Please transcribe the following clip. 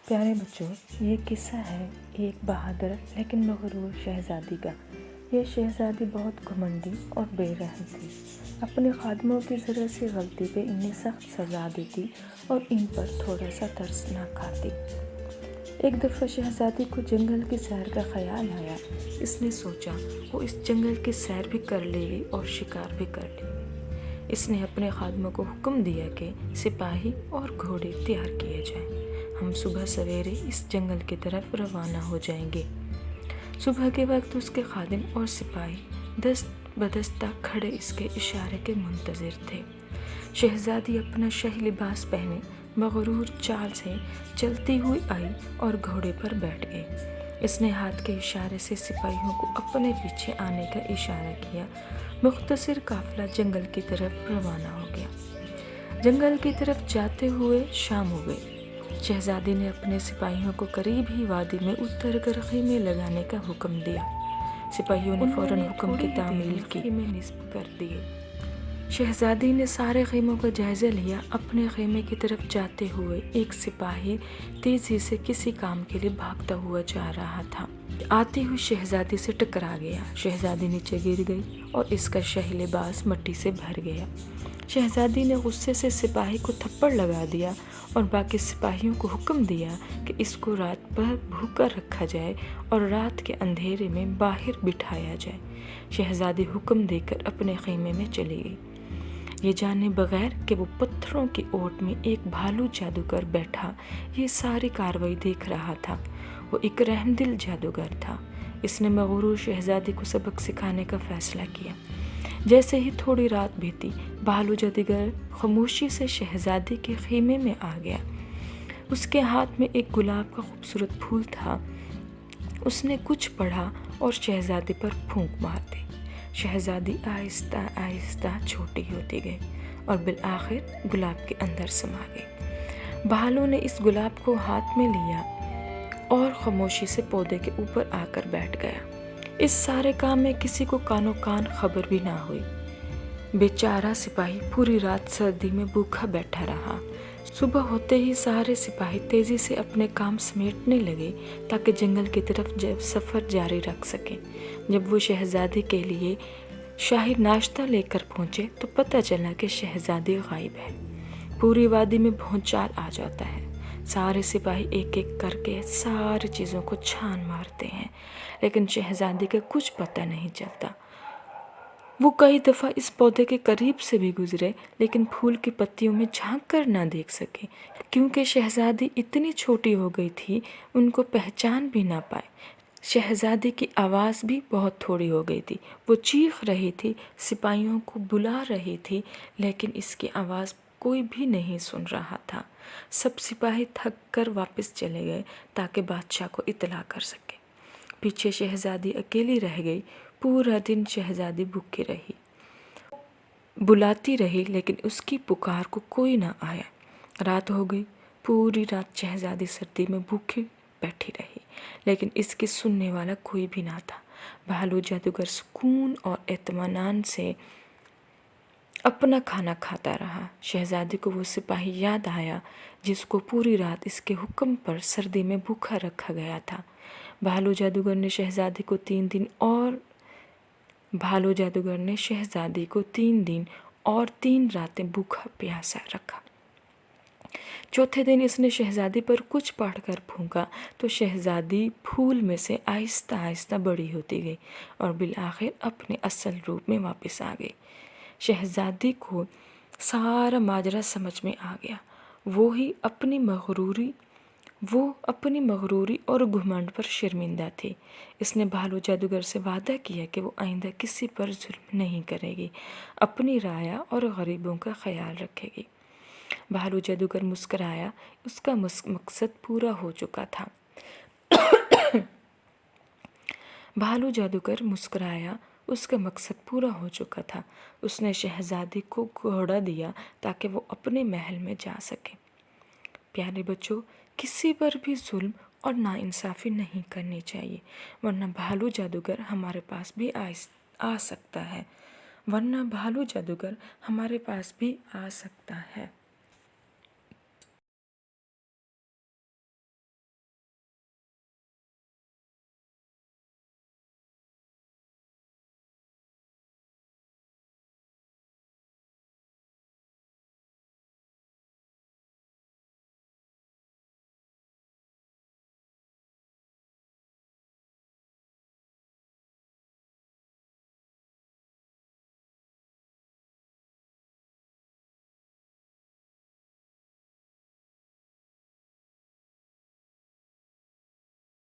پیارے بچوں، یہ قصہ ہے ایک بہادر لیکن مغرور شہزادی کا۔ یہ شہزادی بہت گھمنڈی اور بے رحم تھی۔ اپنے خادموں کی ذرا سی غلطی پہ انہیں سخت سزا دیتی اور ان پر تھوڑا سا ترس نہ کھاتی۔ ایک دفعہ شہزادی کو جنگل کی سیر کا خیال آیا۔ اس نے سوچا وہ اس جنگل کی سیر بھی کر لے گی اور شکار بھی کر لے گی۔ اس نے اپنے خادموں کو حکم دیا کہ سپاہی اور گھوڑے تیار کیے جائیں، ہم صبح سویرے اس جنگل کی طرف روانہ ہو جائیں گے۔ صبح کے وقت اس کے خادم اور سپاہی دست بدستہ کھڑے اس کے اشارے کے منتظر تھے۔ شہزادی اپنا شاہی لباس پہنے مغرور چال سے چلتی ہوئی آئی اور گھوڑے پر بیٹھ گئی۔ اس نے ہاتھ کے اشارے سے سپاہیوں کو اپنے پیچھے آنے کا اشارہ کیا۔ مختصر قافلہ جنگل کی طرف روانہ ہو گیا۔ جنگل کی طرف جاتے ہوئے شام ہو گئی۔ شہزادی نے اپنے سپاہیوں کو قریب ہی وادی میں اتر کر خیمے لگانے کا حکم دیا۔ سپاہیوں نے فوراً حکم کی تعمیل کی، خیمے نصب کر دیے۔ شہزادی نے سارے خیموں کا جائزہ لیا۔ اپنے خیمے کی طرف جاتے ہوئے ایک سپاہی تیزی سے کسی کام کے لیے بھاگتا ہوا جا رہا تھا۔ آتی ہوئی شہزادی سے ٹکرا گیا۔ شہزادی نیچے گر گئی اور اس کا شاہی لباس مٹی سے بھر گیا۔ شہزادی نے غصے سے سپاہی کو تھپڑ لگا دیا اور باقی سپاہیوں کو حکم دیا کہ اس کو رات بھر بھوکا رکھا جائے اور رات کے اندھیرے میں باہر بٹھایا جائے۔ شہزادی حکم دے کر اپنے خیمے میں چلی گئی، یہ جانے بغیر کہ وہ پتھروں کی اوٹ میں ایک بھالو جادوگر بیٹھا یہ ساری کارروائی دیکھ رہا تھا۔ وہ ایک رحم دل جادوگر تھا۔ اس نے مغرور شہزادی کو سبق سکھانے کا فیصلہ کیا۔ جیسے ہی تھوڑی رات بیتی، بھالو جادوگر خاموشی سے شہزادی کے خیمے میں آ گیا۔ اس کے ہاتھ میں ایک گلاب کا خوبصورت پھول تھا۔ اس نے کچھ پڑھا اور شہزادی پر پھونک مار دی۔ شہزادی آہستہ آہستہ چھوٹی ہوتی گئی اور بالآخر گلاب کے اندر سما گئی۔ بھالو نے اس گلاب کو ہاتھ میں لیا اور خاموشی سے پودے کے اوپر آ کر بیٹھ گیا۔ اس سارے کام میں کسی کو کانوں کان خبر بھی نہ ہوئی۔ بیچارہ سپاہی پوری رات سردی میں بھوکا بیٹھا رہا۔ صبح ہوتے ہی سارے سپاہی تیزی سے اپنے کام سمیٹنے لگے تاکہ جنگل کی طرف سفر جاری رکھ سکیں۔ جب وہ شہزادی کے لیے شاہی ناشتہ لے کر پہنچے تو پتہ چلا کہ شہزادی غائب ہے۔ پوری وادی میں بھونچال آ جاتا ہے۔ سارے سپاہی ایک ایک کر کے ساری چیزوں کو چھان مارتے ہیں، لیکن شہزادی کا کچھ پتہ نہیں چلتا۔ وہ کئی دفعہ اس پودے کے قریب سے بھی گزرے لیکن پھول کی پتیوں میں جھانک کر نہ دیکھ سکے، کیونکہ شہزادی اتنی چھوٹی ہو گئی تھی ان کو پہچان بھی نہ پائے۔ شہزادی کی آواز بھی بہت تھوڑی ہو گئی تھی۔ وہ چیخ رہی تھی، سپاہیوں کو بلا رہی تھی، لیکن اس کی آواز کوئی بھی نہیں سن رہا تھا۔ سب سپاہی تھک کر واپس چلے گئے تاکہ بادشاہ کو اطلاع کر سکے۔ پیچھے شہزادی اکیلی رہ گئی۔ پورا دن شہزادی بھوکی رہی، بلاتی رہی لیکن اس کی پکار کو کوئی نہ آیا۔ رات ہو گئی۔ پوری رات شہزادی سردی میں بھوکی بیٹھی رہی لیکن اس کی سننے والا کوئی بھی نہ تھا۔ بھالو جادوگر سکون اور اطمینان سے اپنا کھانا کھاتا رہا۔ شہزادی کو وہ سپاہی یاد آیا جس کو پوری رات اس کے حکم پر سردی میں بھوکا رکھا گیا تھا۔ بھالو جادوگر نے شہزادی کو 3 دن اور 3 راتیں بھوکا پیاسا رکھا۔ چوتھے دن اس نے شہزادی پر کچھ پڑھ کر پھونکا تو شہزادی پھول میں سے آہستہ آہستہ بڑی ہوتی گئی اور بالآخر اپنے اصل روپ میں واپس آ گئی۔ شہزادی کو سارا ماجرا سمجھ میں آ گیا۔ وہ اپنی مغروری اور گھمنڈ پر شرمندہ تھی۔ اس نے بھالو جادوگر سے وعدہ کیا کہ وہ آئندہ کسی پر ظلم نہیں کرے گی، اپنی رعایا اور غریبوں کا خیال رکھے گی۔ بھالو جادوگر مسکرایا، اس کا مقصد پورا ہو چکا تھا۔ بھالو جادوگر مسکرایا، اس کا مقصد پورا ہو چکا تھا۔ اس نے شہزادی کو گھوڑا دیا تاکہ وہ اپنے محل میں جا سکے۔ پیارے بچوں، کسی پر بھی ظلم اور ناانصافی نہیں کرنی چاہیے، ورنہ بھالو جادوگر ہمارے پاس بھی آ سکتا ہے۔